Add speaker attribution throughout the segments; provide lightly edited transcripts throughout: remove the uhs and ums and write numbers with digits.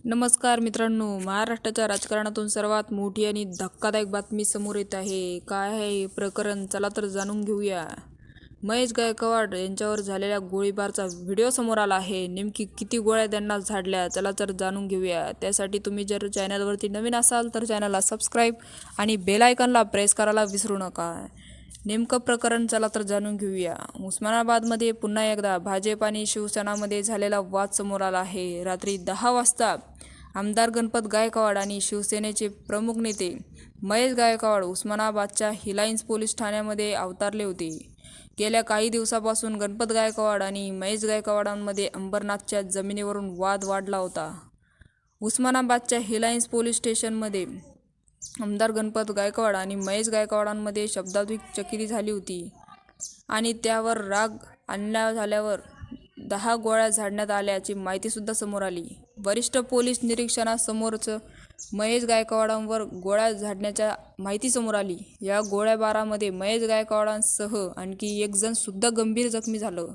Speaker 1: नमस्कार मित्रांनो, महाराष्ट्राच्या राजकारणातून सर्वात मोठी आणि धक्कादायक बातमी समोर येत आहे. काय आहे हे प्रकरण? चला तर जाणून घेऊया. महेश गायकवाड यांच्यावर झालेल्या गोळीबाराचा व्हिडिओ समोर आला आहे. नेमकी किती गोळ्या त्यांना झाडल्या? चला तर जाणून घेऊया. त्यासाठी तुम्ही जर चॅनलवरती नवीन असाल तर चॅनलला सबस्क्राईब आणि बेल आयकॉनला प्रेस करायला विसरू नका. नेमकं प्रकरण चला तर जाणून घेऊया. उस्मानाबादमध्ये पुन्हा एकदा भाजप आणि शिवसेनामध्ये झालेला वाद समोर आला आहे. रात्री 10 वाजता आमदार गणपत गायकवाड आणि शिवसेनेचे प्रमुख नेते महेश गायकवाड उस्मानाबादच्या हिलाइन्स पोलीस ठाण्यामध्ये अवतरले होते. गेल्या काही दिवसापासून गणपत गायकवाड आणि महेश गायकवाडांमध्ये अंबरनाथच्या जमिनीवरून वाद वाढला होता. उस्मानाबादच्या हिलाइन्स पोलीस स्टेशनमध्ये आमदार गणपत गायकवाड आणि महेश गायकवाडांमध्ये शब्दार्थिक चकमकी झाली होती आणि त्यावर राग आणला झाल्यावर 10 गोळ्या झाडण्यात आल्याची माहितीसुद्धा समोर आली. वरिष्ठ पोलीस निरीक्षणासमोरच महेश गायकवाडांवर गोळ्या झाडण्याच्या माहिती समोर आली. या गोळीबारामध्ये महेश गायकवाडांसह आणखी एक जण सुद्धा गंभीर जखमी झालं.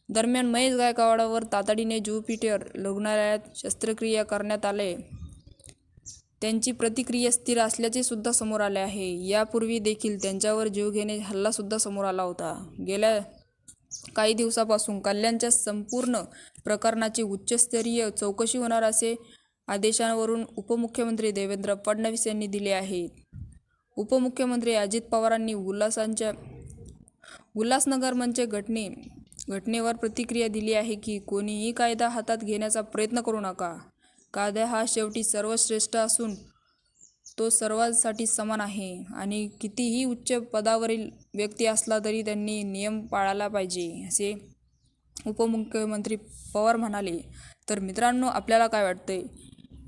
Speaker 1: दरम्यान महेश गायकवाडांवर तातडीने ज्युपिटर रुग्णालयात शस्त्रक्रिया करण्यात आली. त्यांची प्रतिक्रिया स्थिर असल्याचे सुद्धा समोर आले आहे. यापूर्वी देखील त्यांच्यावर जीवघेणे हल्ला सुद्धा समोर आला होता. गेल्या काही दिवसापासून कल्याणच्या संपूर्ण प्रकरणाची उच्चस्तरीय चौकशी होणार असे आदेशावरून उपमुख्यमंत्री देवेंद्र फडणवीस यांनी दिले आहेत. उपमुख्यमंत्री अजित पवारांनी उल्हासनगर मंच घटनेवर प्रतिक्रिया दिली आहे की कोणीही कायदा हातात घेण्याचा प्रयत्न करू नका. कायदा हा शेवटी सर्वश्रेष्ठ असून तो सर्वांसाठी समान आहे आणि कितीही उच्च पदावरील व्यक्ती असला तरी त्यांनी नियम पाळायला पाहिजे, असे उपमुख्यमंत्री पवार म्हणाले. तर मित्रांनो, आपल्याला काय वाटतंय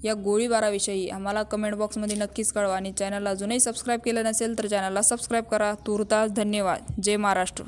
Speaker 1: या गोळीबाराविषयी? आम्हाला कमेंट बॉक्समध्ये नक्कीच कळवा आणि चॅनलला अजूनही सबस्क्राईब केलं नसेल तर चॅनलला सबस्क्राईब करा. तूर्तास धन्यवाद. जय महाराष्ट्र.